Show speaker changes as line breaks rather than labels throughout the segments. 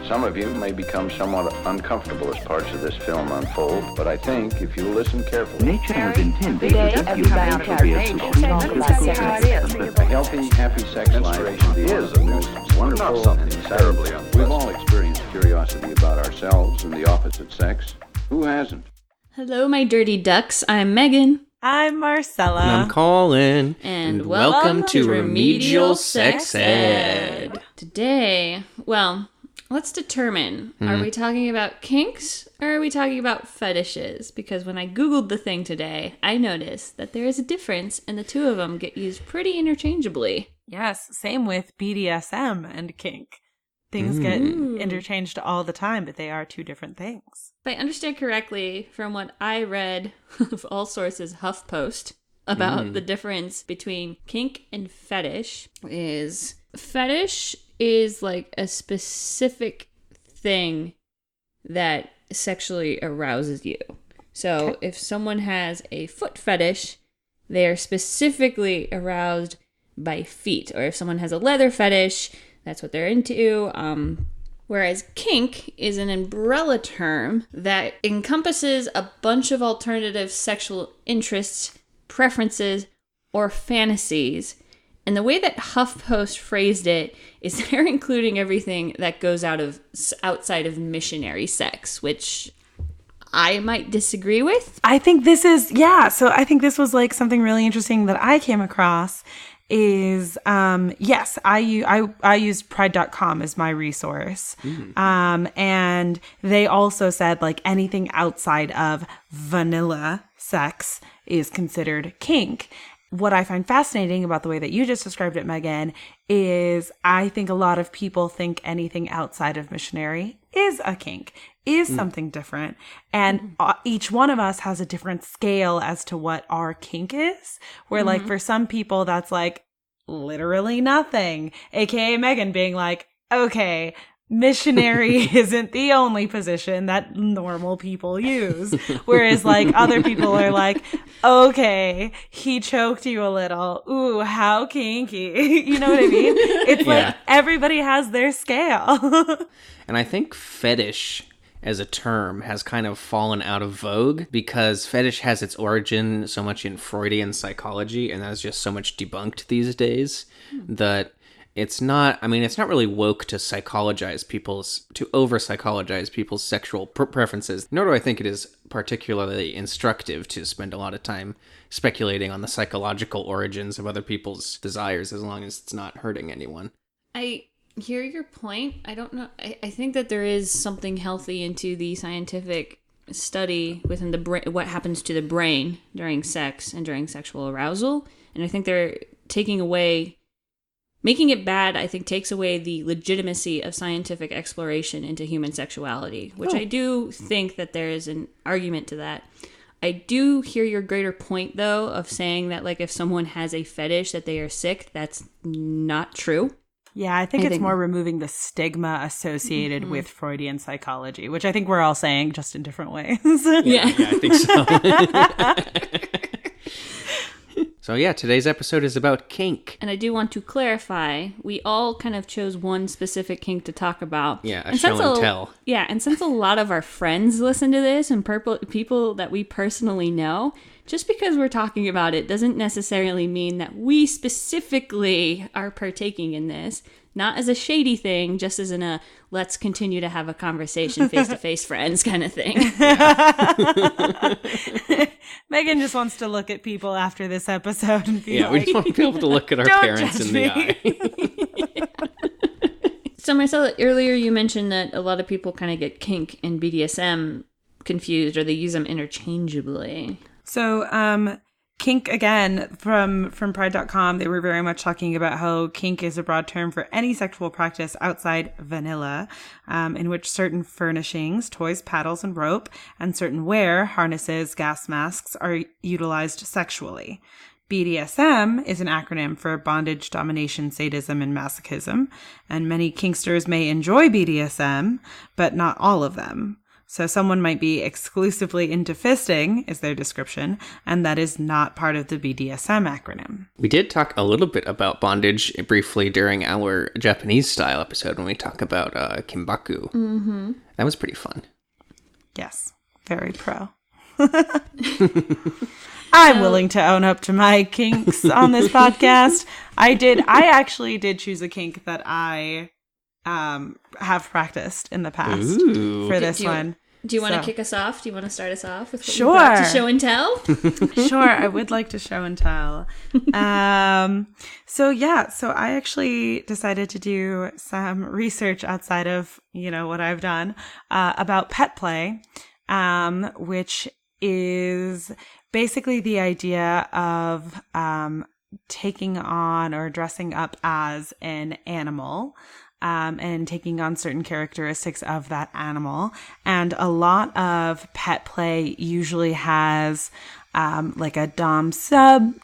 Some of you may become somewhat uncomfortable as parts of this film unfold, but I think if you listen carefully...
Nature has intended that you bound to be a
A healthy, happy sex life is a most wonderful and terribly unpleasant. We've all experienced curiosity about ourselves and the opposite sex. Who hasn't?
Hello, my dirty ducks. I'm Megan.
I'm Marcella.
And I'm Colin.
And welcome to Remedial Sex Ed. Today, let's determine, are we talking about kinks or are we talking about fetishes? Because when I Googled the thing today, I noticed that there is a difference and the two of them get used pretty interchangeably.
Yes, same with BDSM and kink. Things get interchanged all the time, but they are two different things.
If I understand correctly, from what I read of all sources, HuffPost, about the difference between kink and fetish is like a specific thing that sexually arouses you. So if someone has a foot fetish, they are specifically aroused by feet. Or if someone has a leather fetish, that's what they're into. Whereas kink is an umbrella term that encompasses a bunch of alternative sexual interests, preferences, or fantasies. And the way that HuffPost phrased it is they're including everything that goes outside of missionary sex, which I might disagree with.
I think this is, so I think this was like something really interesting that I came across is, yes, I used pride.com as my resource. And they also said like anything outside of vanilla sex is considered kink. What I find fascinating about the way that you just described it, Megan, is I think a lot of people think anything outside of missionary is a kink, is something different. And each one of us has a different scale as to what our kink is. Where like for some people, that's like literally nothing. AKA Megan being like, okay, missionary isn't the only position that normal people use. Whereas like other people are like, okay, he choked you a little. Ooh, how kinky. You know what I mean? It's like everybody has their scale.
And I think fetish as a term has kind of fallen out of vogue because fetish has its origin so much in Freudian psychology, and that's just so much debunked these days that it's not really woke to over-psychologize people's sexual preferences, nor do I think it is particularly instructive to spend a lot of time speculating on the psychological origins of other people's desires as long as it's not hurting anyone.
I hear your point. I don't know. I think that there is something healthy into the scientific study within the brain, what happens to the brain during sex and during sexual arousal. And I think they're making it bad, I think, takes away the legitimacy of scientific exploration into human sexuality, which I do think that there is an argument to that. I do hear your greater point, though, of saying that, like, if someone has a fetish that they are sick, that's not true.
Yeah, I think it's more removing the stigma associated with Freudian psychology, which I think we're all saying just in different ways.
Yeah, I think so. So yeah, today's episode is about kink.
And I do want to clarify, we all kind of chose one specific kink to talk about.
Yeah, a show and tell.
Yeah, and since a lot of our friends listen to this and people that we personally know, just because we're talking about it doesn't necessarily mean that we specifically are partaking in this. Not as a shady thing, just as in a let's continue to have a conversation face-to-face friends kind of thing.
Megan just wants to look at people after this episode and be
we just want to be able to look at our parents in the eye.
So Marcella, earlier you mentioned that a lot of people kind of get kink and BDSM confused, or they use them interchangeably.
So, kink, again, from pride.com, they were very much talking about how kink is a broad term for any sexual practice outside vanilla, in which certain furnishings, toys, paddles, and rope, and certain wear, harnesses, gas masks, are utilized sexually. BDSM is an acronym for bondage, domination, sadism, and masochism, and many kinksters may enjoy BDSM, but not all of them. So someone might be exclusively into fisting, is their description, and that is not part of the BDSM acronym.
We did talk a little bit about bondage briefly during our Japanese style episode when we talk about kimbaku. Mm-hmm. That was pretty fun.
Yes, very pro. I'm willing to own up to my kinks on this podcast. I actually did choose a kink that I have practiced in the past for this one.
Do you want to kick us off? Do you want to start us off with what
sure.
you brought to show and tell?
Sure, I would like to show and tell. So I actually decided to do some research outside of, what I've done about pet play, which is basically the idea of taking on or dressing up as an animal. And taking on certain characteristics of that animal. And a lot of pet play usually has like a dom-sub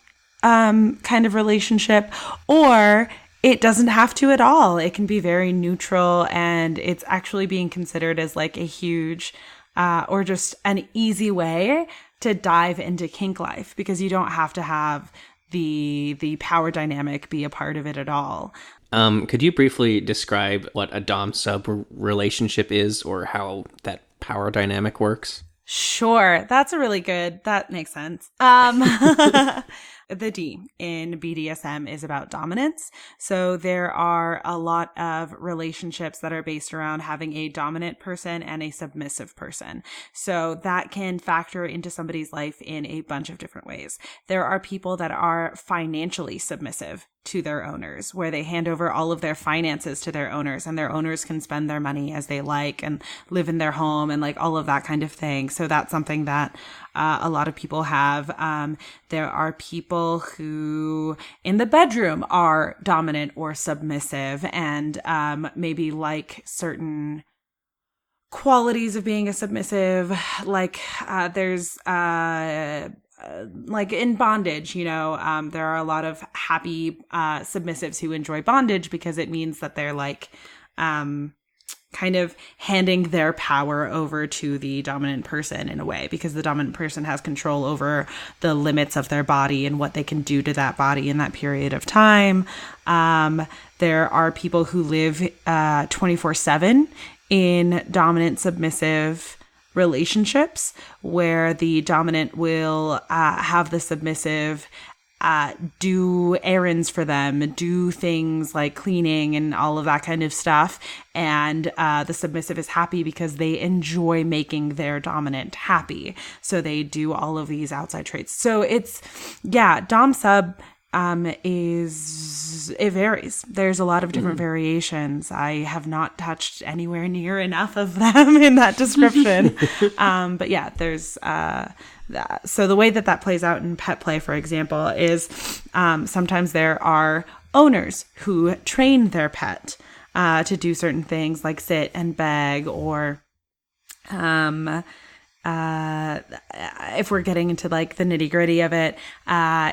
kind of relationship, or it doesn't have to at all. It can be very neutral, and it's actually being considered as like a huge or just an easy way to dive into kink life, because you don't have to have the power dynamic be a part of it at all.
Could you briefly describe what a dom-sub relationship is, or how that power dynamic works?
Sure. That makes sense. The D in BDSM is about dominance. So there are a lot of relationships that are based around having a dominant person and a submissive person. So that can factor into somebody's life in a bunch of different ways. There are people that are financially submissive to their owners, where they hand over all of their finances to their owners, and their owners can spend their money as they like and live in their home and like all of that kind of thing. So that's something that a lot of people have. There are people who in the bedroom are dominant or submissive, and maybe like certain qualities of being a submissive, like there's like in bondage, there are a lot of happy submissives who enjoy bondage, because it means that they're like kind of handing their power over to the dominant person in a way, because the dominant person has control over the limits of their body and what they can do to that body in that period of time. There are people who live 24/7 in dominant submissive relationships, where the dominant will have the submissive do errands for them, do things like cleaning and all of that kind of stuff. And the submissive is happy because they enjoy making their dominant happy. So they do all of these outside traits. So it's, dom-sub it varies. There's a lot of different variations. I have not touched anywhere near enough of them in that description. But yeah, there's that. So the way that plays out in pet play, for example, is sometimes there are owners who train their pet to do certain things like sit and beg, or if we're getting into like the nitty gritty of it,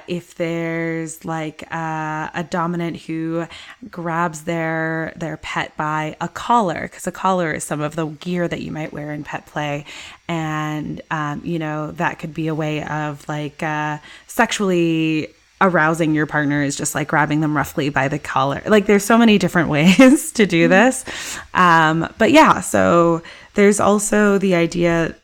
if there's like a dominant who grabs their pet by a collar, because a collar is some of the gear that you might wear in pet play. And, that could be a way of like sexually arousing your partner, is just like grabbing them roughly by the collar. Like there's so many different ways to do this. But yeah, so there's also the idea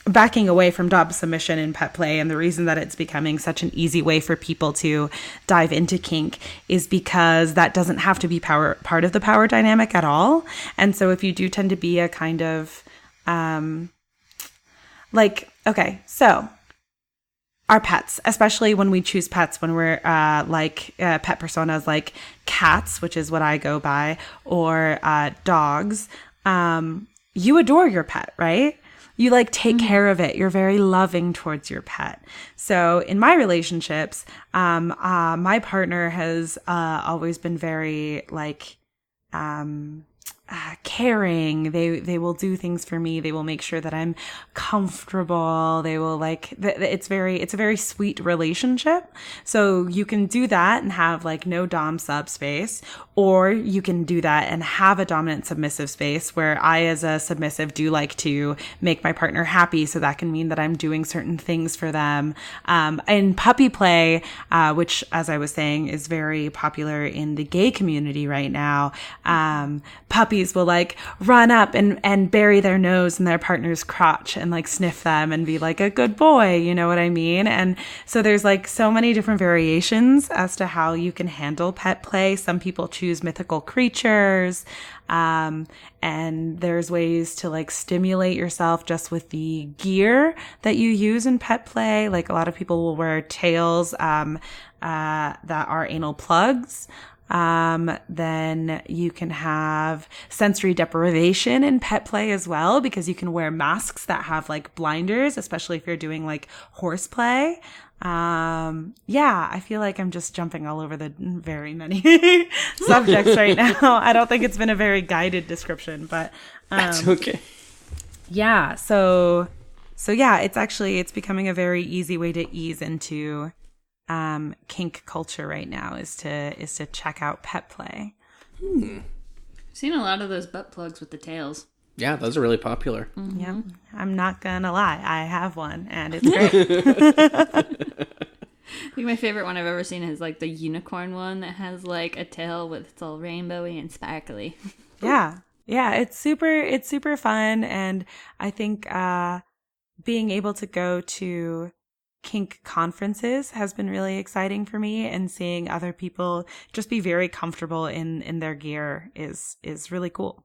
backing away from dom submission in pet play, and the reason that it's becoming such an easy way for people to dive into kink is because that doesn't have to be part of the power dynamic at all. And so if you do tend to be a kind of so our pets, especially when we choose pets, when we're pet personas like cats, which is what I go by, or dogs, you adore your pet, right? You like take care of it. You're very loving towards your pet. So in my relationships, my partner has always been very like caring. They will do things for me. They will make sure that I'm comfortable. They will it's a very sweet relationship. So you can do that and have like no dom sub space, or you can do that and have a dominant submissive space where I, as a submissive, do like to make my partner happy. So that can mean that I'm doing certain things for them. And puppy play, which, as I was saying, is very popular in the gay community right now. Puppies will like run up and bury their nose in their partner's crotch and like sniff them and be like a good boy, you know what I mean? And so there's like so many different variations as to how you can handle pet play. Some people choose mythical creatures, and there's ways to like stimulate yourself just with the gear that you use in pet play. Like a lot of people will wear tails that are anal plugs. Then you can have sensory deprivation in pet play as well, because you can wear masks that have like blinders, especially if you're doing like horseplay. I feel like I'm just jumping all over the very many subjects right now. I don't think it's been a very guided description, but,
That's okay.
Yeah. So yeah, it's becoming a very easy way to ease into kink culture right now is to check out pet play.
I've seen a lot of those butt plugs with the tails.
Yeah, those are really popular.
Mm-hmm.
Yeah, I'm not gonna lie, I have one and it's great.
I think my favorite one I've ever seen is like the unicorn one that has like a tail with it's all rainbowy and sparkly.
Yeah, it's super fun, and I think being able to go to kink conferences has been really exciting for me, and seeing other people just be very comfortable in their gear is really cool.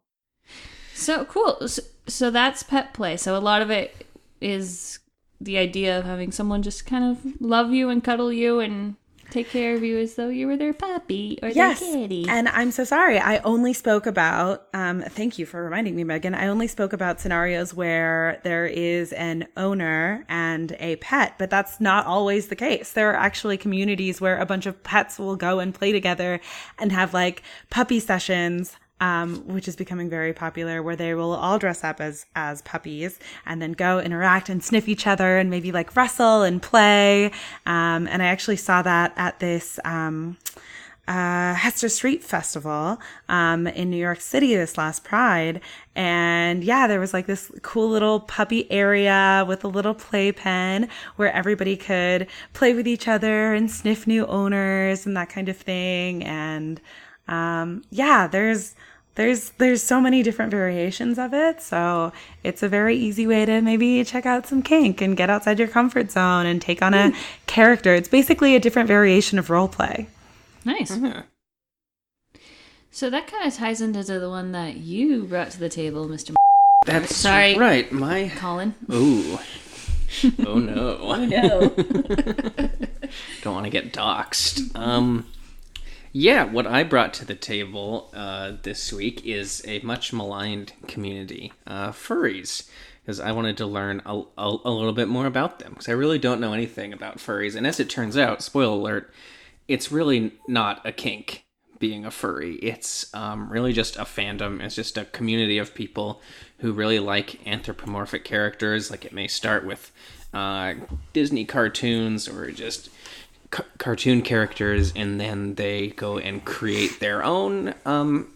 So cool. So that's pet play. So a lot of it is the idea of having someone just kind of love you and cuddle you and take care of you as though you were their puppy or their kitty.
And I'm so sorry. I only spoke about, thank you for reminding me, Megan. I only spoke about scenarios where there is an owner and a pet, but that's not always the case. There are actually communities where a bunch of pets will go and play together and have like puppy sessions, which is becoming very popular, where they will all dress up as puppies and then go interact and sniff each other and maybe like wrestle and play. And I actually saw that at this Hester Street Festival in New York City this last Pride. And yeah, there was like this cool little puppy area with a little playpen where everybody could play with each other and sniff new owners and that kind of thing. And there's so many different variations of it. So it's a very easy way to maybe check out some kink and get outside your comfort zone and take on a character. It's basically a different variation of role play.
Nice. Mm-hmm. So that kind of ties into the one that you brought to the table, Mr.
That's
Sorry.
Right.
Colin.
Ooh. Oh no.
Oh no.
Don't want to get doxxed. Yeah, what I brought to the table this week is a much maligned community, furries, because I wanted to learn a little bit more about them, because I really don't know anything about furries. And as it turns out, spoiler alert, it's really not a kink being a furry. It's really just a fandom. It's just a community of people who really like anthropomorphic characters. Like, it may start with Disney cartoons or just cartoon characters, and then they go and create their own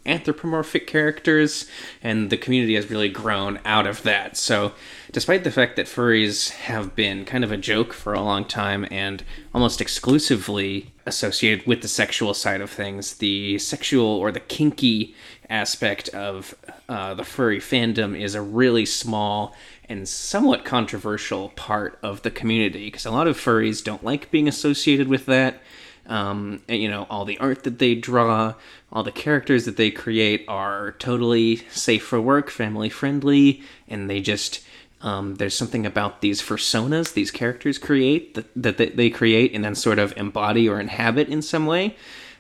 anthropomorphic characters, and the community has really grown out of that. So despite the fact that furries have been kind of a joke for a long time and almost exclusively associated with the sexual side of things, the sexual or the kinky aspect of the furry fandom is a really small and somewhat controversial part of the community, because a lot of furries don't like being associated with that. And, all the art that they draw, all the characters that they create are totally safe for work, family friendly, and they just there's something about these personas these characters create that they create and then sort of embody or inhabit in some way.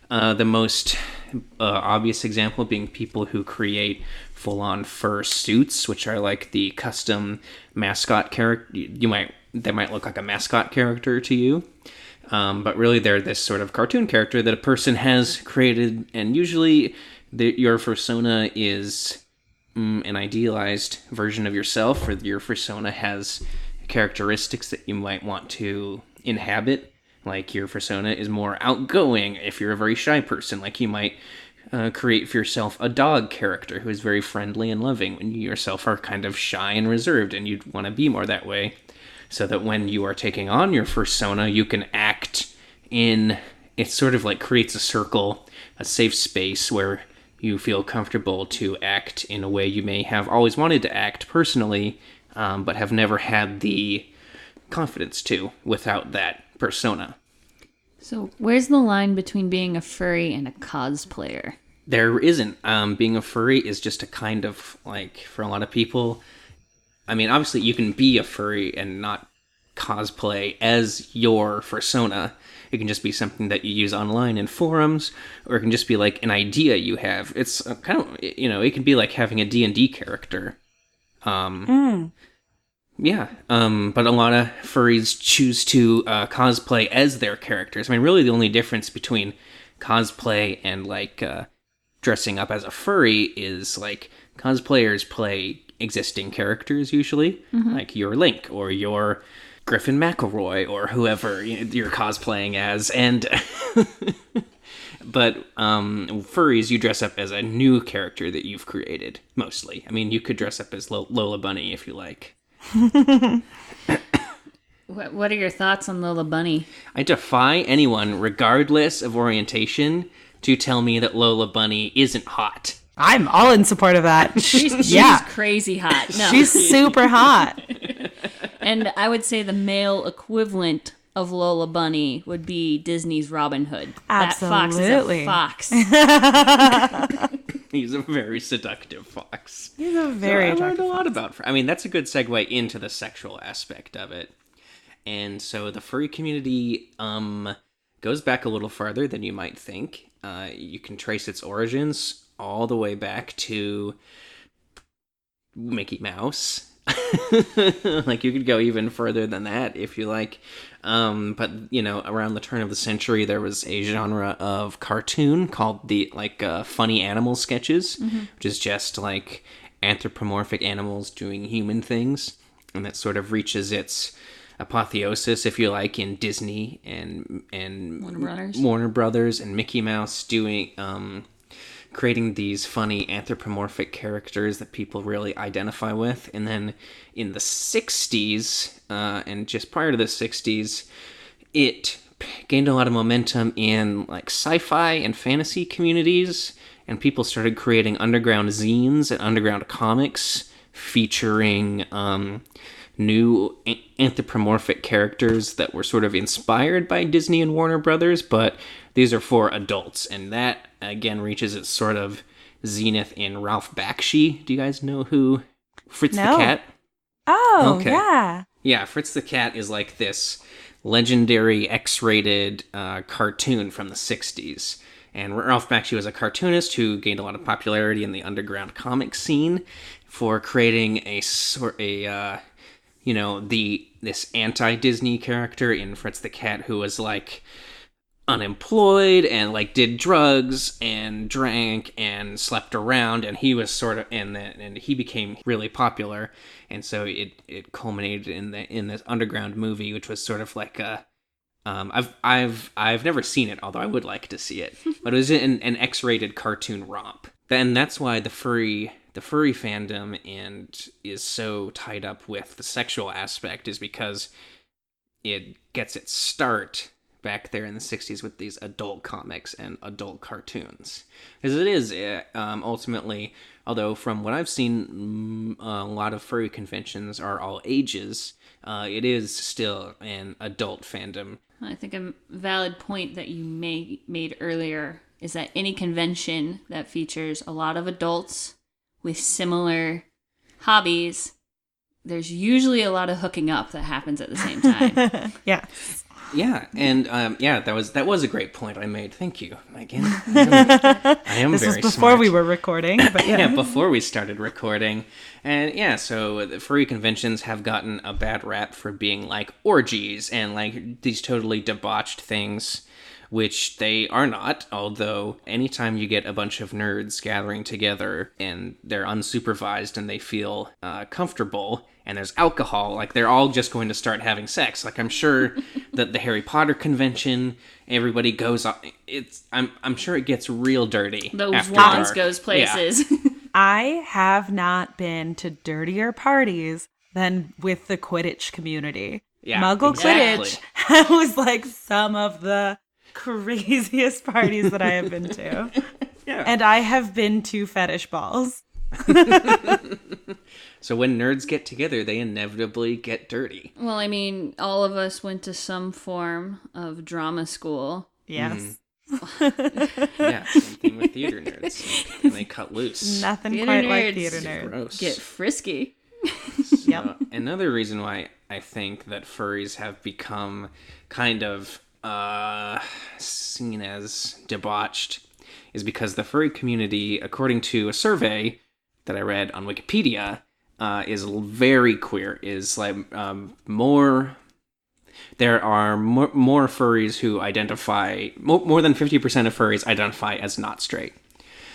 The most obvious example being people who create full-on fur suits, which are like the custom mascot character. They might look like a mascot character to you, but really they're this sort of cartoon character that a person has created, and usually your fursona is an idealized version of yourself, or your fursona has characteristics that you might want to inhabit. Like your fursona is more outgoing if you're a very shy person. Like you might create for yourself a dog character who is very friendly and loving when you yourself are kind of shy and reserved, and you'd want to be more that way. So that when you are taking on your fursona, you can act in... It sort of like creates a circle, a safe space where you feel comfortable to act in a way you may have always wanted to act personally, but have never had the confidence to without that persona.
So where's the line between being a furry and a cosplayer?
There isn't. Being a furry is just a kind of, like, for a lot of people... I mean, obviously you can be a furry and not cosplay as your fursona. It can just be something that you use online in forums, or it can just be like an idea you have. It's kind of, it can be like having a D&D character. Yeah, but a lot of furries choose to cosplay as their characters. I mean, really the only difference between cosplay and, like, dressing up as a furry is, like, cosplayers play existing characters, usually. Like your Link, or your Griffin McElroy, or whoever you're cosplaying as, and... But furries, you dress up as a new character that you've created, mostly. I mean, you could dress up as Lola Bunny if you like.
What are your thoughts on Lola Bunny?
I defy anyone, regardless of orientation, to tell me that Lola Bunny isn't hot.
I'm all in support of that.
She's crazy hot. No.
She's super hot.
And I would say the male equivalent of Lola Bunny would be Disney's Robin Hood.
Absolutely.
That fox is a fox.
He's a very seductive fox.
He's a very
I learned a lot about... I mean, that's a good segue into the sexual aspect of it. And so the furry community goes back a little farther than you might think. You can trace its origins all the way back to Mickey Mouse. Like, you could go even further than that if you like. But, around the turn of the century, there was a genre of cartoon called funny animal sketches, which is just, like, anthropomorphic animals doing human things. And that sort of reaches its apotheosis, if you like, in Disney and Warner Brothers and Mickey Mouse doing... creating these funny anthropomorphic characters that people really identify with. And then in the 60s, and just prior to the 60s, it gained a lot of momentum in like sci-fi and fantasy communities, and people started creating underground zines and underground comics featuring new anthropomorphic characters that were sort of inspired by Disney and Warner Brothers, but these are for adults, and that, again, reaches its sort of zenith in Ralph Bakshi. Do you guys know who Fritz the Cat?
Oh,
okay.
Yeah.
Yeah, Fritz the Cat is like this legendary X-rated cartoon from the 60s. And Ralph Bakshi was a cartoonist who gained a lot of popularity in the underground comic scene for creating this anti-Disney character in Fritz the Cat who was like unemployed and like did drugs and drank and slept around, and he was sort of and he became really popular, and so it culminated in this underground movie, which was sort of like a I've never seen it, although I would like to see it, but it was an X-rated cartoon romp. And that's why the furry fandom and is so tied up with the sexual aspect, is because it gets its start back there in the 60s with these adult comics and adult cartoons. Because it is ultimately, although from what I've seen, a lot of furry conventions are all ages, it is still an adult fandom.
I think a valid point that you made earlier is that any convention that features a lot of adults with similar hobbies, there's usually a lot of hooking up that happens at the same time.
Yeah.
Yeah, and that was a great point I made. Thank you, Megan. I am
this
very
was before
smart.
we were recording, but yeah.
Yeah, before we started recording. And yeah, so the furry conventions have gotten a bad rap for being like orgies and like these totally debauched things. which they are not, although anytime you get a bunch of nerds gathering together and they're unsupervised and they feel comfortable and there's alcohol, like they're all just going to start having sex. Like I'm sure that the Harry Potter convention, everybody goes on. I'm sure it gets real dirty.
Those
after
wands
dark.
goes places.
Yeah.
I have not been to dirtier parties than with the Quidditch community.
Yeah,
Muggle
exactly.
Quidditch was like some of the craziest parties that I have been to.
Yeah.
And I have been to fetish balls.
So when nerds get together, they inevitably get dirty.
Well, I mean, all of us went to some form of drama school.
Yes.
Yeah, same thing with theater nerds. And they cut loose.
Nothing
Theater
quite like
nerds.
theater nerds.
Gross.
Get frisky.
Yep.
Another reason why I think that furries have become kind of seen as debauched is because the furry community, according to a survey that I read on Wikipedia, is very queer. Is like more. There are more furries who identify more than 50% of furries identify as not straight.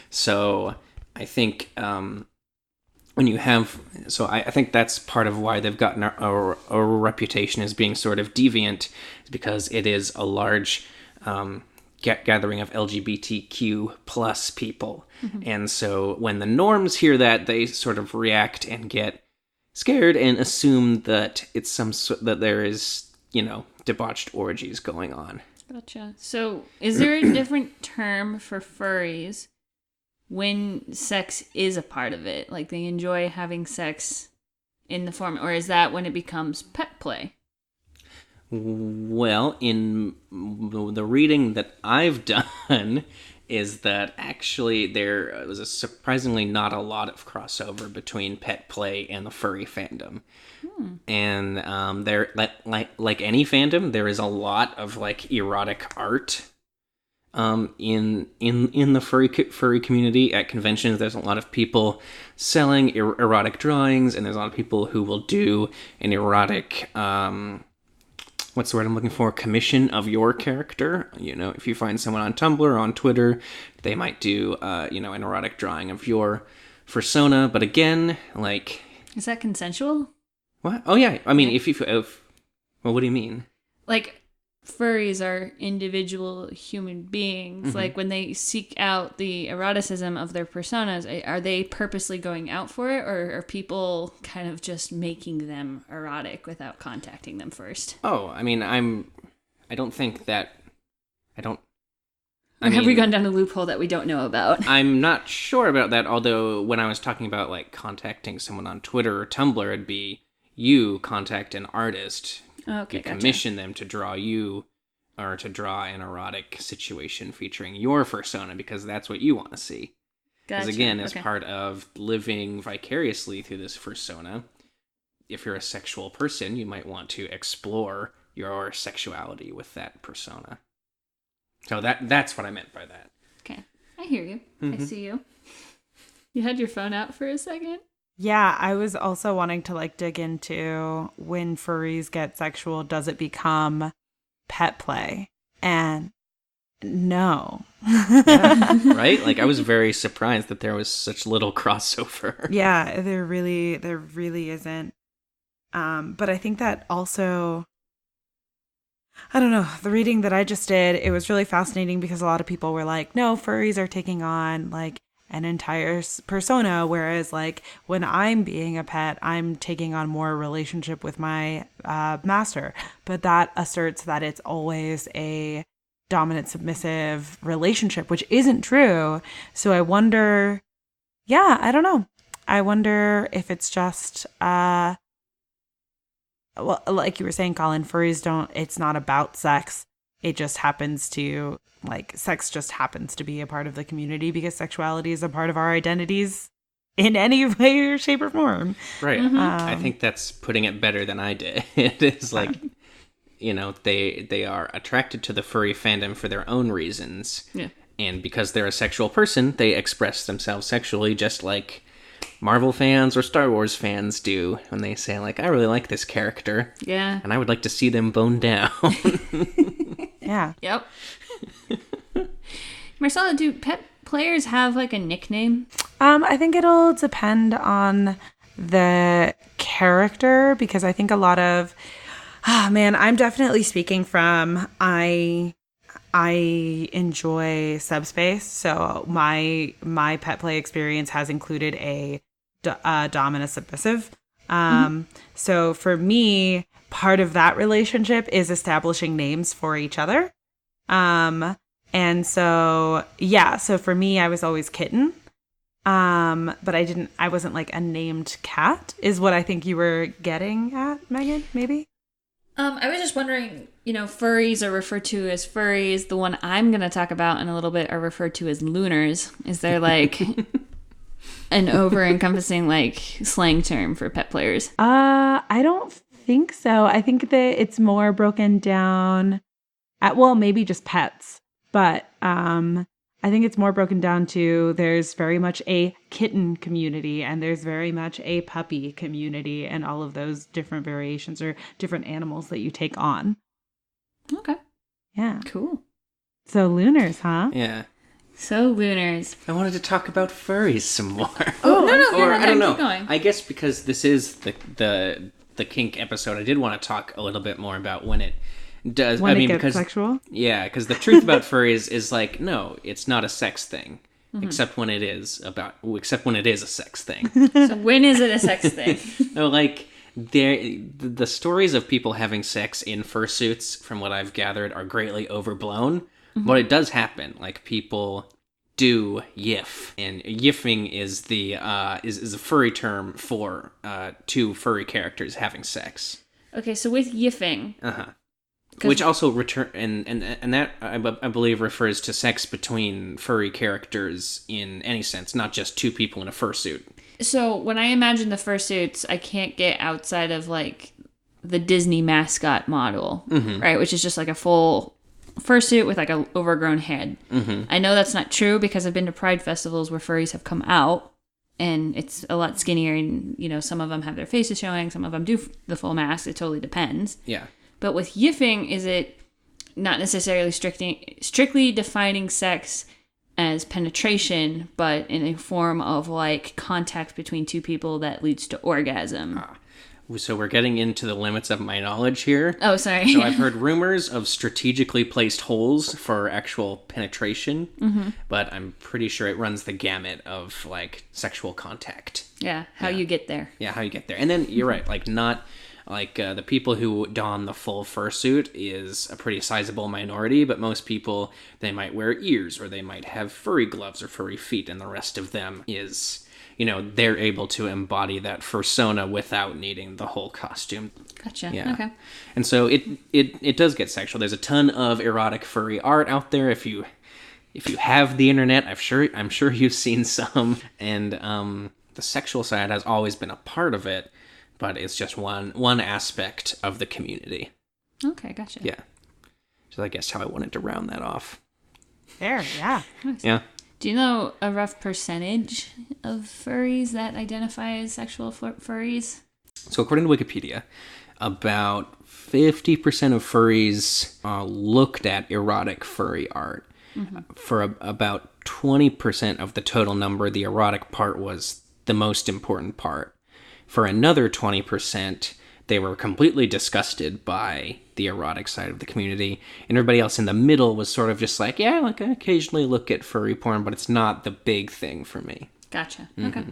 So I think when you have, I think that's part of why they've gotten a reputation as being sort of deviant, is because it is a large gathering of LGBTQ plus people. Mm-hmm. And so when the norms hear that, they sort of react and get scared and assume that it's that there is, debauched orgies going on.
Gotcha. So is there a different term for furries when sex is a part of it? Like they enjoy having sex in the form, or is that when it becomes pet play?
Well, in the reading that I've done is that actually there was surprisingly not a lot of crossover between pet play and the furry fandom. And there, like any fandom, there is a lot of like erotic art in the furry community. At conventions, there's a lot of people selling erotic drawings, and there's a lot of people who will do an erotic what's the word I'm looking for? Commission of your character. If you find someone on Tumblr or on Twitter, they might do an erotic drawing of your persona. But again, like,
is that consensual?
What? Oh yeah. I mean, well, what do you mean?
Like, furries are individual human beings. Mm-hmm. Like, when they seek out the eroticism of their personas, are they purposely going out for it, or are people kind of just making them erotic without contacting them first?
Oh, I mean, have
we gone down a loophole that we don't know about?
I'm not sure about that, although when I was talking about, like, contacting someone on Twitter or Tumblr, it'd be you contact an artist.
Okay,
you commission them to draw you, or to draw an erotic situation featuring your persona, because that's what you want to see. Because again, as part of living vicariously through this persona, if you're a sexual person, you might want to explore your sexuality with that persona. So that's what I meant by that.
Okay, I hear you. Mm-hmm. I see you. You had your phone out for a second?
Yeah, I was also wanting to like dig into when furries get sexual, does it become pet play? And no.
Yeah, right? Like I was very surprised that there was such little crossover.
Yeah, there really isn't. But I think that also, I don't know, the reading that I just did, it was really fascinating because a lot of people were like, no, furries are taking on like an entire persona, whereas like when I'm being a pet, I'm taking on more relationship with my master. But that asserts that it's always a dominant submissive relationship, which isn't true. So I wonder, I don't know. I wonder if it's just well, like you were saying, Colin, furries it's not about sex. It just happens to, like, sex just happens to be a part of the community because sexuality is a part of our identities in any way, shape, or form.
Right. Mm-hmm. I think that's putting it better than I did. It is like, they are attracted to the furry fandom for their own reasons.
Yeah.
And because they're a sexual person, they express themselves sexually just like Marvel fans or Star Wars fans do when they say, like, I really like this character.
Yeah.
And I would like to see them bone down.
Yeah.
Yep. Marcella, do pet players have like a nickname?
I think it'll depend on the character, because I think a lot of, I'm definitely speaking from, I enjoy subspace, so my pet play experience has included a dom and a submissive. So for me, part of that relationship is establishing names for each other. And so, so for me, I was always kitten. But I wasn't like a named cat, is what I think you were getting at, Megan, maybe?
I was just wondering, furries are referred to as furries. The one I'm going to talk about in a little bit are referred to as looners. Is there like an over-encompassing like slang term for pet players?
I don't think so. I think that it's more broken down at, maybe just pets, but I think it's more broken down to there's very much a kitten community and there's very much a puppy community and all of those different variations or different animals that you take on.
Okay.
Yeah.
Cool.
So looners, huh?
Yeah.
So looners.
I wanted to talk about furries some more.
No,
Or I don't know.
Keep going.
I guess because this is the kink episode, I did want to talk a little bit more about when it does.
When
I mean,
it gets
because
sexual?
Yeah, because the truth about furries is like, no, it's not a sex thing, except when it is a sex thing.
So when is it a sex thing?
No, like the stories of people having sex in fursuits, from what I've gathered, are greatly overblown. But it does happen. Like, people do yiff, and yiffing is the is a furry term for two furry characters having sex.
Okay, so with yiffing,
Which also and that I believe refers to sex between furry characters in any sense, not just two people in a fursuit.
so when I imagine the fursuits, I can't get outside of like the Disney mascot model, right? Which is just like a full fursuit with like a overgrown head. I know that's not true because I've been to Pride festivals where furries have come out and it's a lot skinnier, and some of them have their faces showing, some of them do the full mask. It totally depends.
Yeah.
But with yiffing, is it not necessarily strictly defining sex as penetration, but in a form of like contact between two people that leads to orgasm?
So we're getting into the limits of my knowledge here.
Oh, sorry.
So I've heard rumors of strategically placed holes for actual penetration, but I'm pretty sure it runs the gamut of like sexual contact.
Yeah, how you get there.
Yeah, how you get there. And then you're right, like not like the people who don the full fursuit is a pretty sizable minority, but most people, they might wear ears or they might have furry gloves or furry feet, and the rest of them is, they're able to embody that fursona without needing the whole costume.
Gotcha.
Yeah.
Okay.
And so it does get sexual. There's a ton of erotic furry art out there. If you have the internet, I'm sure you've seen some. And the sexual side has always been a part of it, but it's just one aspect of the community.
Okay, gotcha.
Yeah. So I guess how I wanted to round that off.
There, yeah.
Nice.
Yeah.
Do you know a rough percentage of furries that identify as sexual furries?
So according to Wikipedia, about 50% of furries looked at erotic furry art. For about 20% of the total number, the erotic part was the most important part. For another 20%, they were completely disgusted by the erotic side of the community. And everybody else in the middle was sort of just like, yeah, like I occasionally look at furry porn, but it's not the big thing for me.
Gotcha. Okay.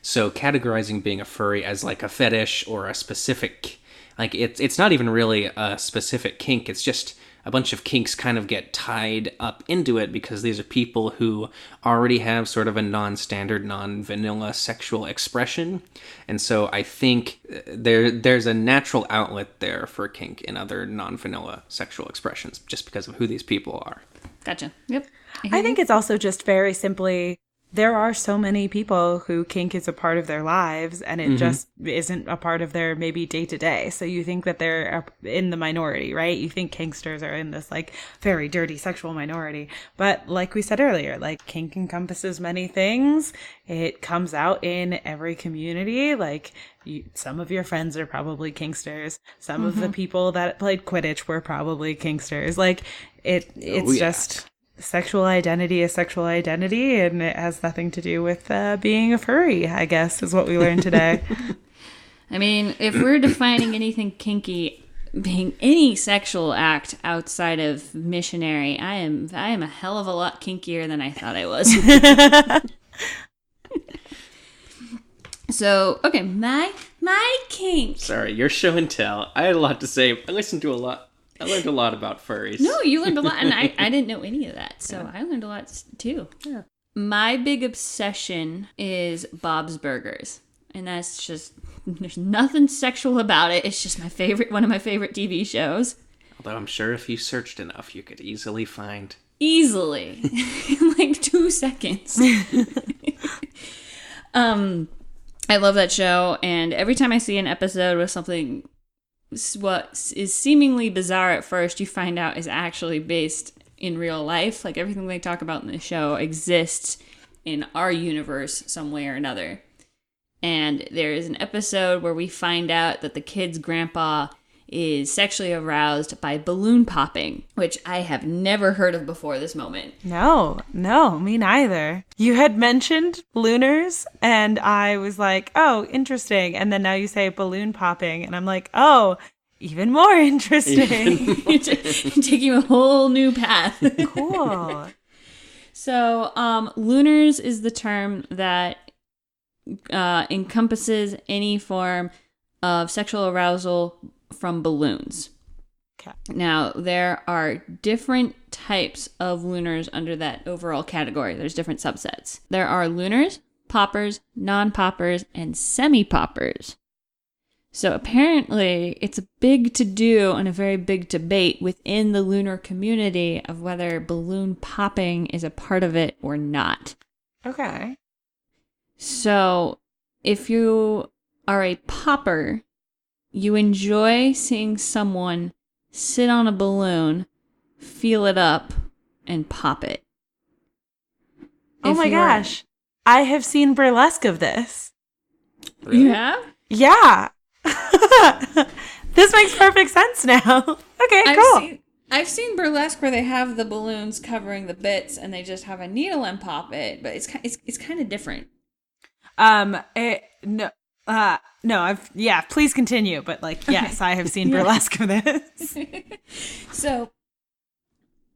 So categorizing being a furry as like a fetish or a specific, like it's not even really a specific kink. It's just a bunch of kinks kind of get tied up into it because these are people who already have sort of a non-standard, non-vanilla sexual expression. And so I think there's a natural outlet there for kink in other non-vanilla sexual expressions just because of who these people are.
Gotcha. Yep.
I think it's also just very simply there are so many people who kink is a part of their lives and it just isn't a part of their maybe day to day. So you think that they're in the minority, right? You think kinksters are in this like very dirty sexual minority. But like we said earlier, like kink encompasses many things. It comes out in every community. Like some of your friends are probably kinksters. Some of the people that played Quidditch were probably kinksters. Like it's just... Sexual identity is sexual identity, and it has nothing to do with being a furry, I guess, is what we learned today.
I mean, if we're defining anything kinky being any sexual act outside of missionary, I am a hell of a lot kinkier than I thought I was. So, okay, my kink.
Sorry, your show and tell. I had a lot to say. I learned a lot about furries.
No, you learned a lot, and I didn't know any of that, so I learned a lot too.
Yeah.
My big obsession is Bob's Burgers, and that's just, there's nothing sexual about it. It's just one of my favorite TV shows.
Although I'm sure if you searched enough, you could easily find...
Easily. In like 2 seconds. I love that show, and every time I see an episode with something... what is seemingly bizarre at first, you find out is actually based in real life. Like everything they talk about in the show exists in our universe some way or another. And there is an episode where we find out that the kid's grandpa is sexually aroused by balloon popping, which I have never heard of before this moment.
No, me neither. You had mentioned Looners, and I was like, oh, interesting. And then now you say balloon popping, and I'm like, oh, even more interesting.
Taking a whole new path.
Cool.
So, Looners is the term that encompasses any form of sexual arousal from balloons.
Okay.
Now, there are different types of Looners under that overall category. There's different subsets. There are Looners, poppers, non-poppers, and semi-poppers. So apparently, it's a big to-do and a very big debate within the Looner community of whether balloon popping is a part of it or not.
Okay.
So, if you are a popper, you enjoy seeing someone sit on a balloon, feel it up, and pop it.
Oh my gosh. I have seen burlesque of this.
Really?
You have?
Yeah. This makes perfect sense now. Okay, cool.
I've seen burlesque where they have the balloons covering the bits and they just have a needle and pop it, but it's kind of different.
Please continue. But like, yes, I have seen burlesque of this.
So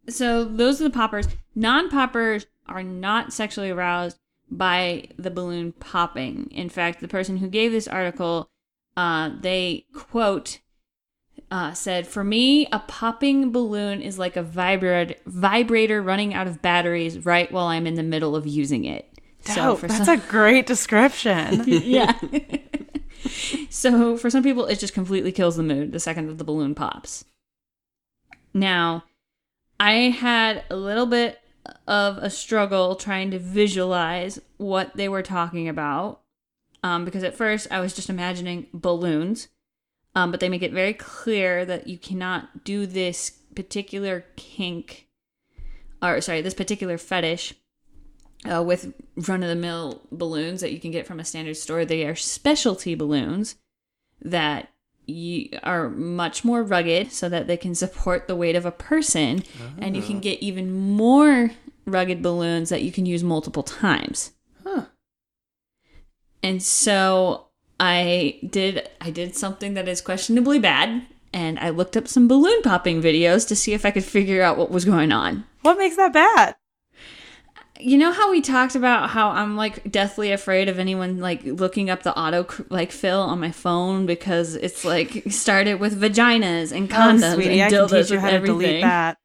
those are the poppers. Non-poppers are not sexually aroused by the balloon popping. In fact, the person who gave this article, they quote, said, "For me, a popping balloon is like a vibrator running out of batteries right while I'm in the middle of using it."
That's a great description.
Yeah. So for some people, it just completely kills the mood the second that the balloon pops. Now, I had a little bit of a struggle trying to visualize what they were talking about, because at first I was just imagining balloons, but they make it very clear that you cannot do this particular this particular fetish with run-of-the-mill balloons that you can get from a standard store. They are specialty balloons that are much more rugged so that they can support the weight of a person. Oh. And you can get even more rugged balloons that you can use multiple times.
Huh.
And so I did something that is questionably bad, and I looked up some balloon popping videos to see if I could figure out what was going on.
What makes that bad?
You know how we talked about how I'm like deathly afraid of anyone like looking up the auto fill on my phone because it's like started with vaginas and condoms
sweetie,
and
dildos. I can teach you
with
how
everything.
to delete that.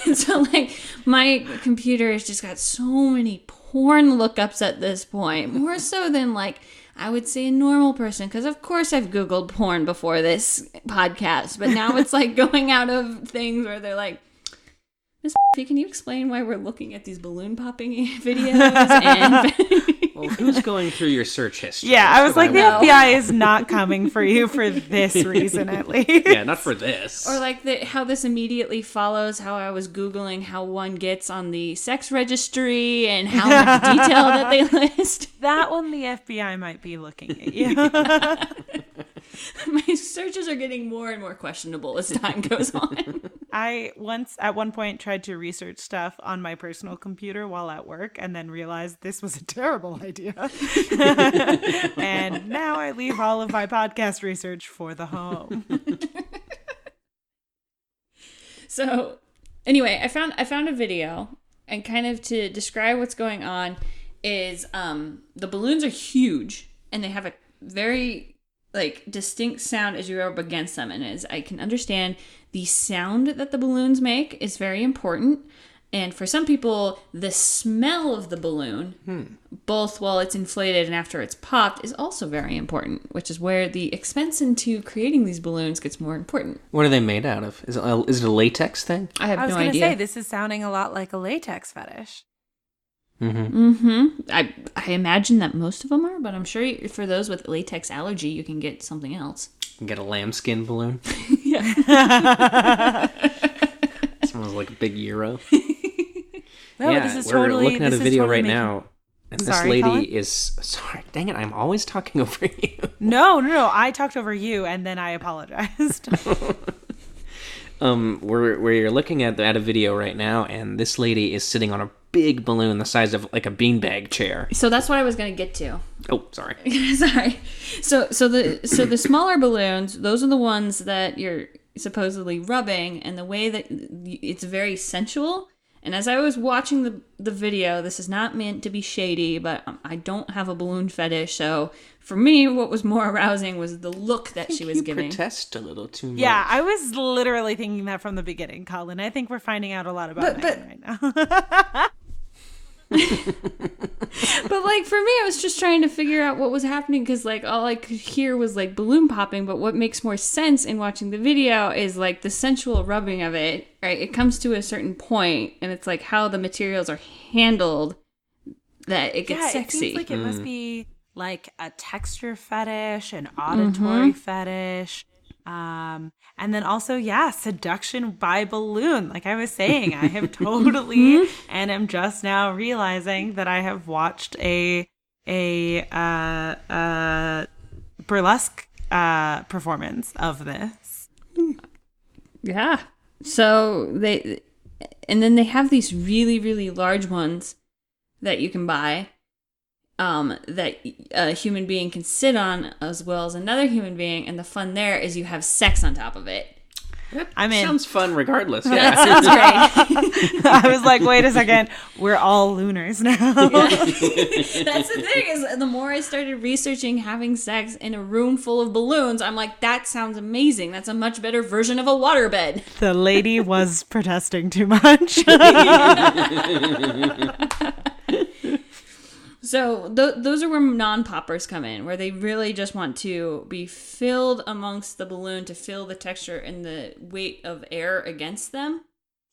And so like my computer has just got so many porn lookups at this point, more so than like I would say a normal person, because of course I've Googled porn before this podcast, but now it's like going out of things where they're like, Miss can you explain why we're looking at these balloon popping videos? And
Well, who's going through your search history?
Yeah, I was like, the
know.
FBI is not coming for you for this reason, at least.
Yeah, not for this.
or like how this immediately follows how I was Googling how one gets on the sex registry and how much detail that they list.
That one, the FBI might be looking at you.
My searches are getting more and more questionable as time goes on.
I once, at one point, tried to research stuff on my personal computer while at work and then realized this was a terrible idea. And now I leave all of my podcast research for the home.
So anyway, I found a video, and kind of to describe what's going on is the balloons are huge and they have a very like distinct sound as you rub against them, and as I can understand, the sound that the balloons make is very important. And for some people, the smell of the balloon, both while it's inflated and after it's popped, is also very important, which is where the expense into creating these balloons gets more important.
What are they made out of? Is it a latex thing?
I have
I was
no
going to
idea.
say, this is sounding a lot like a latex fetish.
I imagine that most of them are, but I'm sure for those with latex allergy, you can get something else.
You can get a lambskin balloon.
Yeah.
Smells like a big euro.
No,
Yeah,
this is
we're
totally
looking at a
this is
video
totally
right
making-
now, and this
Sorry,
lady
Colin?
is sorry. Dang it! I'm always talking over you.
No. I talked over you and then I apologized.
We're looking at a video right now, and this lady is sitting on a big balloon the size of like a beanbag chair.
So that's what I was going to get to.
Oh, sorry.
Sorry. So the smaller balloons, those are the ones that you're supposedly rubbing, and the way that it's very sensual. And as I was watching the video, this is not meant to be shady, but I don't have a balloon fetish, so for me, what was more arousing was the look that she was
You
giving.
protest a little too much.
Yeah, I was literally thinking that from the beginning, Colin. I think we're finding out a lot about Megan right now.
But like for me, I was just trying to figure out what was happening, because like all I could hear was like balloon popping. But what makes more sense in watching the video is like the sensual rubbing of it. Right, it comes to a certain point, and it's like how the materials are handled that it gets
Yeah,
sexy.
it seems like it must be like a texture fetish, an auditory fetish. And then also, seduction by balloon. Like I was saying, I have totally, and am just now realizing that I have watched a burlesque performance of this.
Yeah. So they have these really, really large ones that you can buy, that a human being can sit on as well as another human being, and the fun there is you have sex on top of it.
I'm in.
Sounds fun regardless.
That
Yeah.
sounds great.
I was like, wait a second, we're all Looners now.
That's the thing, is the more I started researching having sex in a room full of balloons, I'm like, that sounds amazing. That's a much better version of a waterbed.
The lady was protesting too much.
So those are where non-poppers come in, where they really just want to be filled amongst the balloon to feel the texture and the weight of air against them,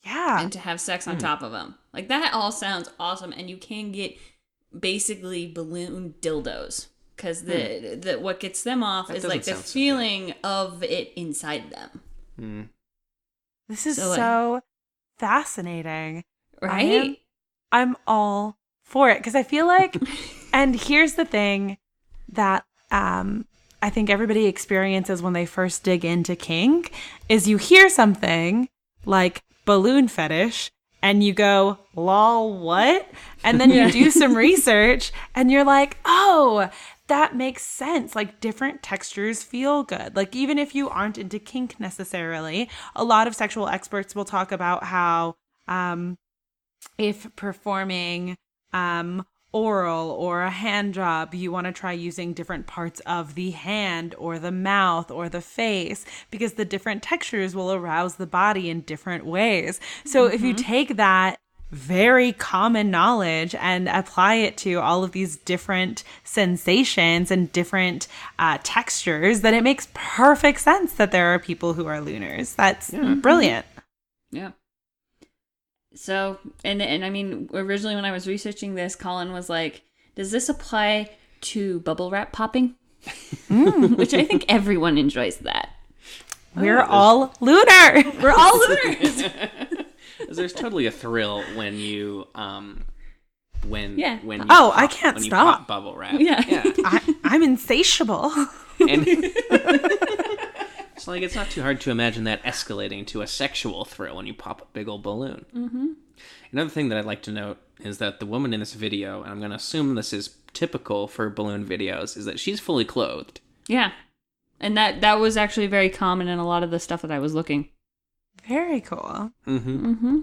Yeah.
and to have sex on top of them. Like that all sounds awesome, and you can get basically balloon dildos, because the what gets them off is like the
sound so
feeling of it inside them.
This is
So,
so fascinating.
Right?
I'm all for it, because I feel like, and here's the thing that I think everybody experiences when they first dig into kink, is you hear something like balloon fetish and you go, lol, what? And then you do some research and you're like, oh, that makes sense. Like different textures feel good. Like even if you aren't into kink necessarily, a lot of sexual experts will talk about how if performing oral or a hand job, you want to try using different parts of the hand or the mouth or the face, because the different textures will arouse the body in different ways. So if you take that very common knowledge and apply it to all of these different sensations and different textures, then it makes perfect sense that there are people who are Looners. That's brilliant.
Yeah. So, and I mean, originally when I was researching this, Colin was like, does this apply to bubble wrap popping? Which I think everyone enjoys that.
We're all Looner.
We're all Looners.
There's totally a thrill when you when
Yeah.
when you
Oh,
pop,
I can't
when you
stop.
pop bubble wrap.
Yeah.
I'm insatiable.
And it's like it's not too hard to imagine that escalating to a sexual thrill when you pop a big old balloon. Mm-hmm. Another thing that I'd like to note is that the woman in this video, and I'm going to assume this is typical for balloon videos, is that she's fully clothed.
Yeah. And that was actually very common in a lot of the stuff that I was looking.
Very cool.
Mm-hmm.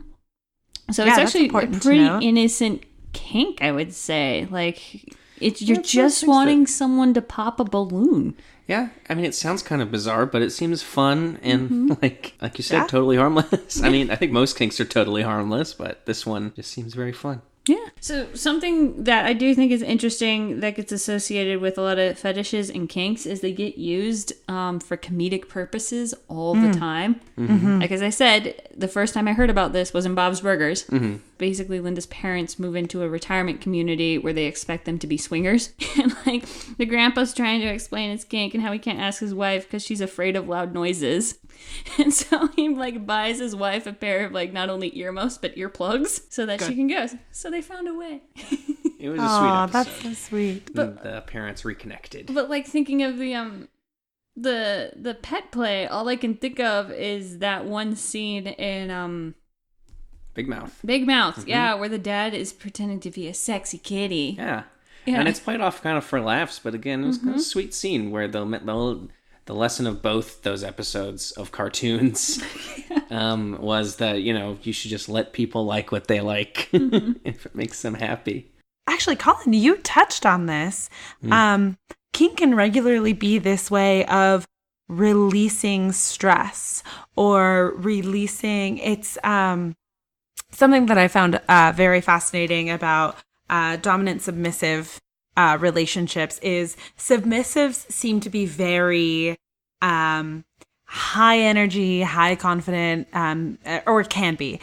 So
Yeah,
it's
that's
actually a
important to
pretty
note.
innocent kink, I would say. Like, you're
That's
just
nice
wanting someone to pop a balloon.
Yeah, I mean, it sounds kind of bizarre, but it seems fun and, like you said,
Yeah.
totally harmless. I mean, I think most kinks are totally harmless, but this one just seems very fun.
Yeah. So something that I do think is interesting that gets associated with a lot of fetishes and kinks is they get used for comedic purposes all the time. Mm-hmm. Like, as I said, the first time I heard about this was in Bob's Burgers. Mm-hmm. Basically, Linda's parents move into a retirement community where they expect them to be swingers. And, like, the grandpa's trying to explain his kink and how he can't ask his wife because she's afraid of loud noises. And so he, like, buys his wife a pair of, like, not only earmuffs, but earplugs so that she can go. So they found a way.
It was a
Oh,
sweet episode.
that's so sweet.
And the parents reconnected.
But, like, thinking of the pet play, all I can think of is that one scene in
Big Mouth.
Big Mouth, yeah, where the dad is pretending to be a sexy kitty.
Yeah.
Yeah.
And it's played off kind of for laughs, but again, it was kind of a sweet scene where the lesson of both those episodes of cartoons was that, you should just let people like what they like if it makes them happy.
Actually, Colin, you touched on this. Kink can regularly be this way of releasing stress or releasing. It's something that I found very fascinating about dominant submissive relationships is submissives seem to be very high energy, high confident, or can be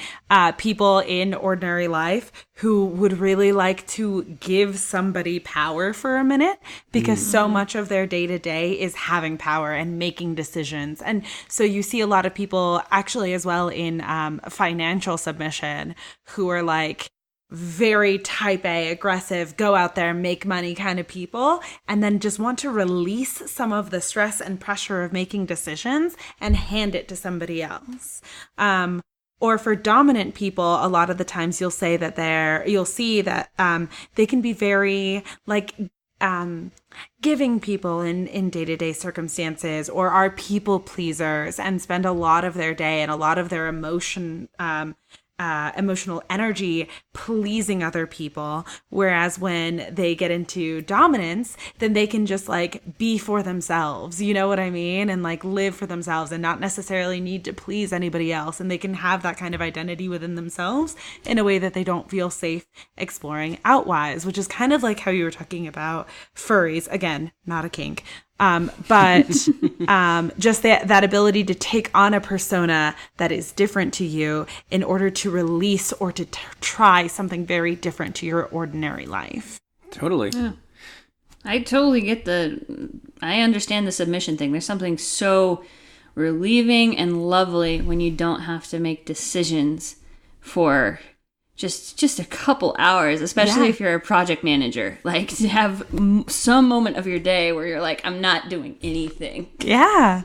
people in ordinary life who would really like to give somebody power for a minute because so much of their day to day is having power and making decisions. And so you see a lot of people actually as well in financial submission who are like, very type A, aggressive, go out there, make money kind of people, and then just want to release some of the stress and pressure of making decisions and hand it to somebody else. Or for dominant people, a lot of the times you'll see that they can be very like giving people in day-to-day circumstances or are people pleasers and spend a lot of their day and a lot of their emotional energy pleasing other people, whereas when they get into dominance, then they can just like be for themselves, you know what I mean, and like live for themselves and not necessarily need to please anybody else, and they can have that kind of identity within themselves in a way that they don't feel safe exploring outwise, which is kind of like how you were talking about furries, again, not a kink. But just that ability to take on a persona that is different to you in order to release or to try something very different to your ordinary life.
Totally.
Yeah. I totally get I understand the submission thing. There's something so relieving and lovely when you don't have to make decisions for just a couple hours, especially if you're a project manager, like to have some moment of your day where you're like, I'm not doing anything.
Yeah.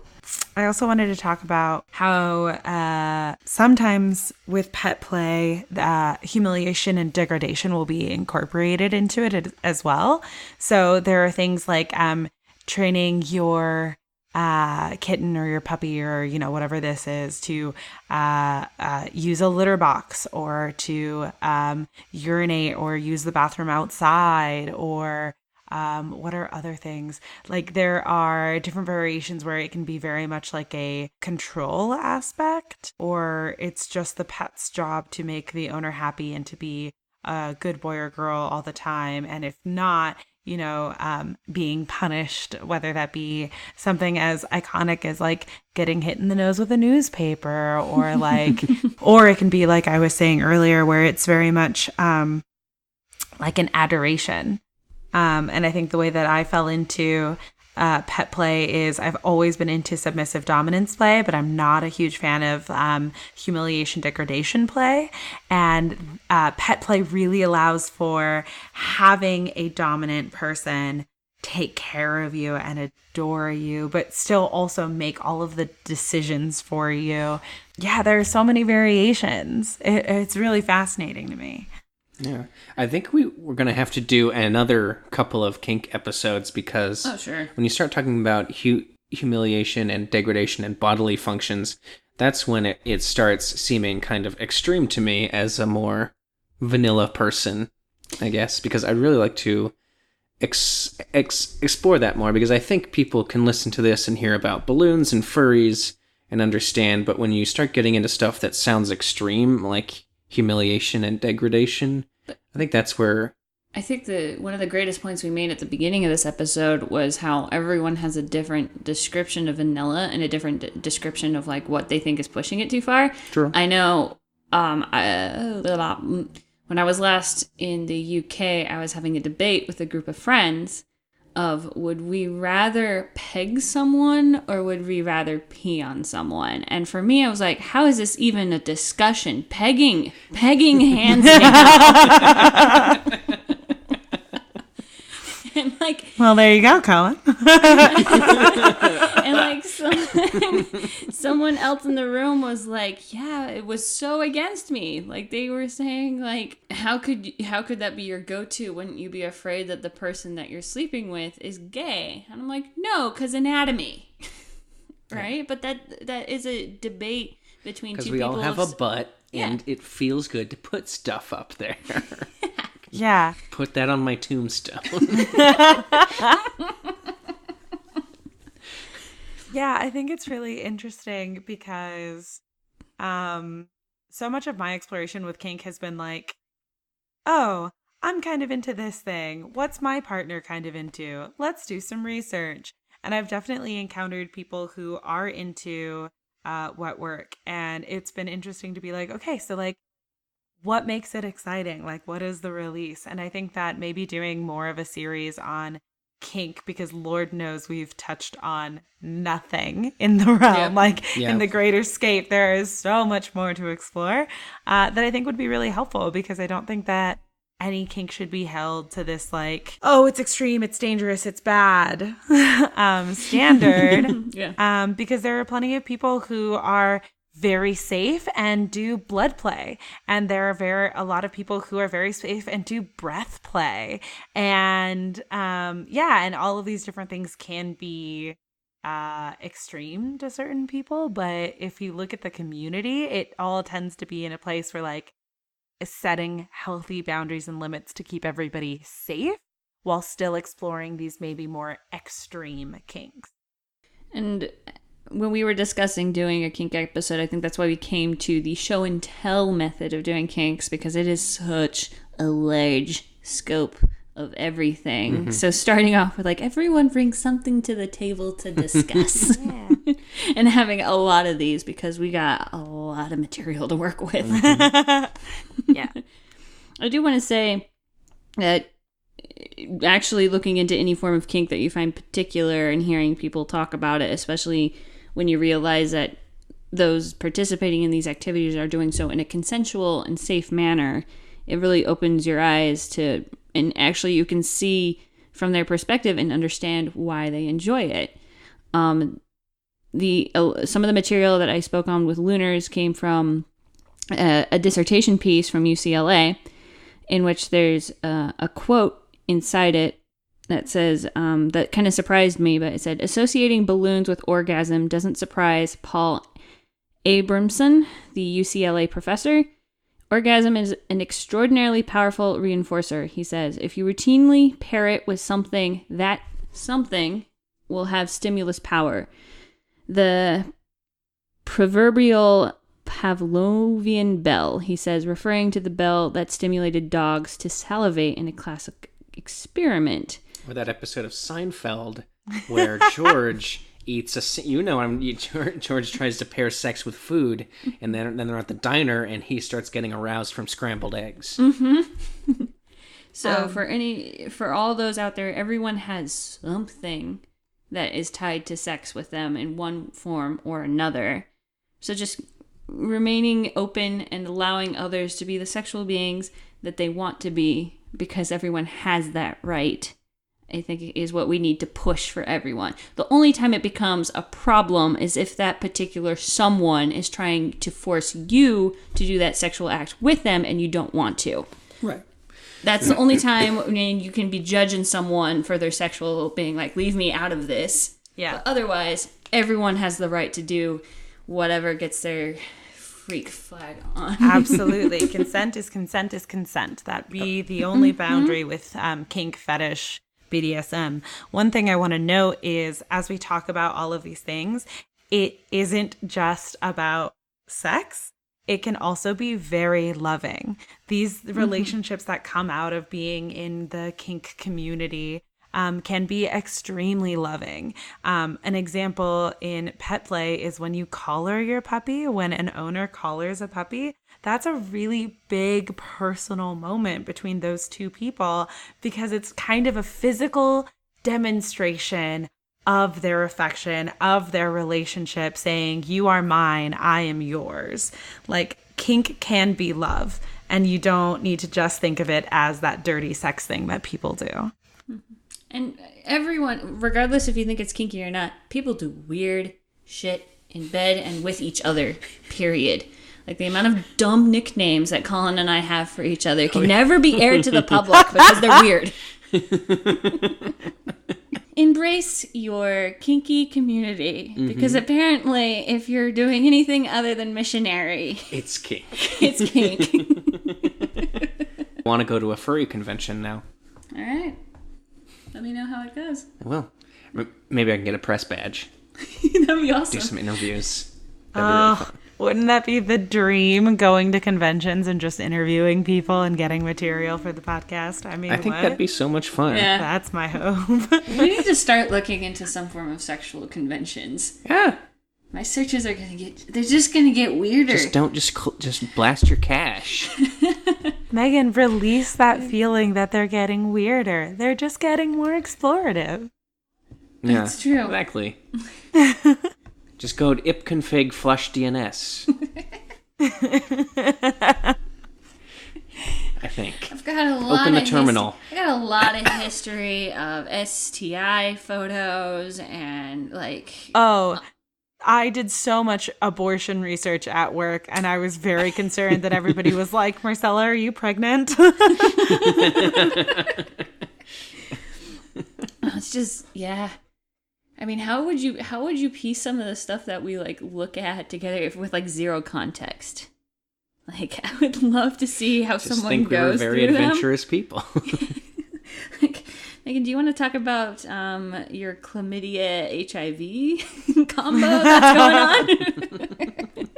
I also wanted to talk about how sometimes with pet play, humiliation and degradation will be incorporated into it as well. So there are things like training your kitten or your puppy or, you know, whatever this is to use a litter box or to urinate or use the bathroom outside or what are other things? Like there are different variations where it can be very much like a control aspect, or it's just the pet's job to make the owner happy and to be a good boy or girl all the time. And if not, being punished, whether that be something as iconic as like getting hit in the nose with a newspaper, or like, or it can be like I was saying earlier, where it's very much like an adoration. And I think the way that I fell into pet play is I've always been into submissive dominance play, but I'm not a huge fan of humiliation degradation play. And pet play really allows for having a dominant person take care of you and adore you, but still also make all of the decisions for you. Yeah, there are so many variations. It's really fascinating to me.
Yeah, I think we're going to have to do another couple of kink episodes because when you start talking about humiliation and degradation and bodily functions, that's when it starts seeming kind of extreme to me as a more vanilla person, I guess, because I really like to explore that more, because I think people can listen to this and hear about balloons and furries and understand, but when you start getting into stuff that sounds extreme, like humiliation and degradation, I think that's where...
I think one of the greatest points we made at the beginning of this episode was how everyone has a different description of vanilla and a different description of like what they think is pushing it too far.
True.
I know when I was last in the UK, I was having a debate with a group of friends of, would we rather peg someone or would we rather pee on someone? And for me, I was like, how is this even a discussion? Pegging hands down. And like,
well, there you go, Colin.
And like someone else in the room was like, yeah, it was so against me. Like they were saying like, how could that be your go-to? Wouldn't you be afraid that the person that you're sleeping with is gay? And I'm like, no, because anatomy. Right? Yeah. But that is a debate between two people.
Because we all have a butt and it feels good to put stuff up there.
Yeah.
Put that on my tombstone.
Yeah, I think it's really interesting because so much of my exploration with kink has been like, oh, I'm kind of into this thing. What's my partner kind of into? Let's do some research. And I've definitely encountered people who are into wet work. And it's been interesting to be like, okay, so like, what makes it exciting? Like, what is the release? And I think that maybe doing more of a series on kink, because Lord knows we've touched on nothing in the realm, in the greater scape, there is so much more to explore that I think would be really helpful, because I don't think that any kink should be held to this like, oh, it's extreme, it's dangerous, it's bad standard. Because there are plenty of people who are very safe and do blood play, and there are a lot of people who are very safe and do breath play, and and all of these different things can be extreme to certain people, but if you look at the community, it all tends to be in a place where like setting healthy boundaries and limits to keep everybody safe while still exploring these maybe more extreme kinks.
And when we were discussing doing a kink episode, I think that's why we came to the show and tell method of doing kinks, because it is such a large scope of everything. Mm-hmm. So starting off with like, everyone brings something to the table to discuss. And having a lot of these, because we got a lot of material to work with.
Yeah.
I do want to say that actually looking into any form of kink that you find particular and hearing people talk about it, especially when you realize that those participating in these activities are doing so in a consensual and safe manner, it really opens your eyes to, and actually you can see from their perspective and understand why they enjoy it. Some of the material that I spoke on with Looners came from a dissertation piece from UCLA, in which there's a quote inside it that says, that kind of surprised me, but it said, associating balloons with orgasm doesn't surprise Paul Abramson, the UCLA professor. Orgasm is an extraordinarily powerful reinforcer, he says. If you routinely pair it with something, that something will have stimulus power. The proverbial Pavlovian bell, he says, referring to the bell that stimulated dogs to salivate in a classic experiment.
Or that episode of Seinfeld where George eats George tries to pair sex with food, and then they're at the diner, and he starts getting aroused from scrambled eggs.
Mm-hmm. So for all those out there, everyone has something that is tied to sex with them in one form or another. So just remaining open and allowing others to be the sexual beings that they want to be, because everyone has that right, I think is what we need to push for everyone. The only time it becomes a problem is if that particular someone is trying to force you to do that sexual act with them and you don't want to.
Right.
That's the only time when you can be judging someone for their sexual being like, leave me out of this.
Yeah.
But otherwise, everyone has the right to do whatever gets their freak flag on.
Absolutely. Consent is consent is consent. That be the only boundary with kink, fetish, BDSM. One thing I want to note is, as we talk about all of these things, it isn't just about sex. It can also be very loving. These relationships that come out of being in the kink community can be extremely loving. An example in pet play is when you collar your puppy, when an owner collars a puppy. That's a really big personal moment between those two people, because it's kind of a physical demonstration of their affection, of their relationship, saying, you are mine, I am yours. Like, kink can be love, and you don't need to just think of it as that dirty sex thing that people do.
And everyone, regardless if you think it's kinky or not, people do weird shit in bed and with each other, period. Like, the amount of dumb nicknames that Colin and I have for each other can never be aired to the public because they're weird. Embrace your kinky community, because apparently if you're doing anything other than missionary,
It's kink.
it's kink.
Want to go to a furry convention now?
All right. Let me know how it goes.
I will. Maybe I can get a press badge.
That'd be awesome.
Do some interviews. That'd be really fun.
Wouldn't that be the dream, going to conventions and just interviewing people and getting material for the podcast? I mean,
I think
what?
that'd be so much fun.
Yeah.
That's my hope.
We need to start looking into some form of sexual conventions.
Yeah.
My searches are they're just gonna get weirder.
Just blast your cash.
Megan, release that feeling that they're getting weirder. They're just getting more explorative.
Yeah,
That's true.
Exactly. Just go to ipconfig flush DNS. I think.
I've got a lot
Open the terminal.
I got a lot of history of STI photos and like.
Oh, I did so much abortion research at work, and I was very concerned that everybody was like, Marcella, are you pregnant?
It's just, yeah. I mean, how would you piece some of the stuff that we like look at together with like zero context? Like, I would love to see how
Just
someone
think
goes
we were very
through
adventurous people.
Like, Megan, do you want to talk about your chlamydia HIV combo that's going on?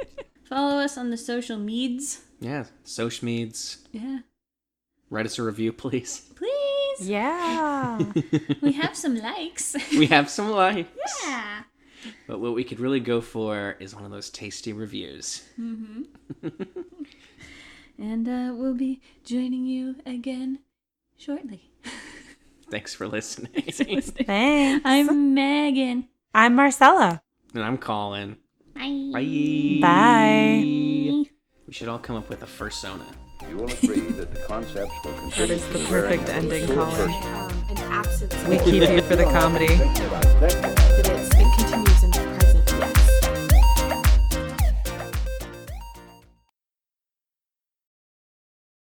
Follow us on the social meds.
Yeah, social meds.
Yeah.
Write us a review, please.
Please.
Yeah.
We have some likes.
We have some likes.
Yeah.
But what we could really go for is one of those tasty reviews.
Mm-hmm. And we'll be joining you again shortly.
Thanks for listening.
Thanks.
I'm Megan.
I'm Marcella.
And I'm Colin.
Bye.
Bye.
Bye.
We should all come up with a fursona.
You will agree that the concepts will continue.
That is the
to be very
perfect ending,
full
Colin.
person.
An absence.
We keep you for the comedy.
Thinking about sex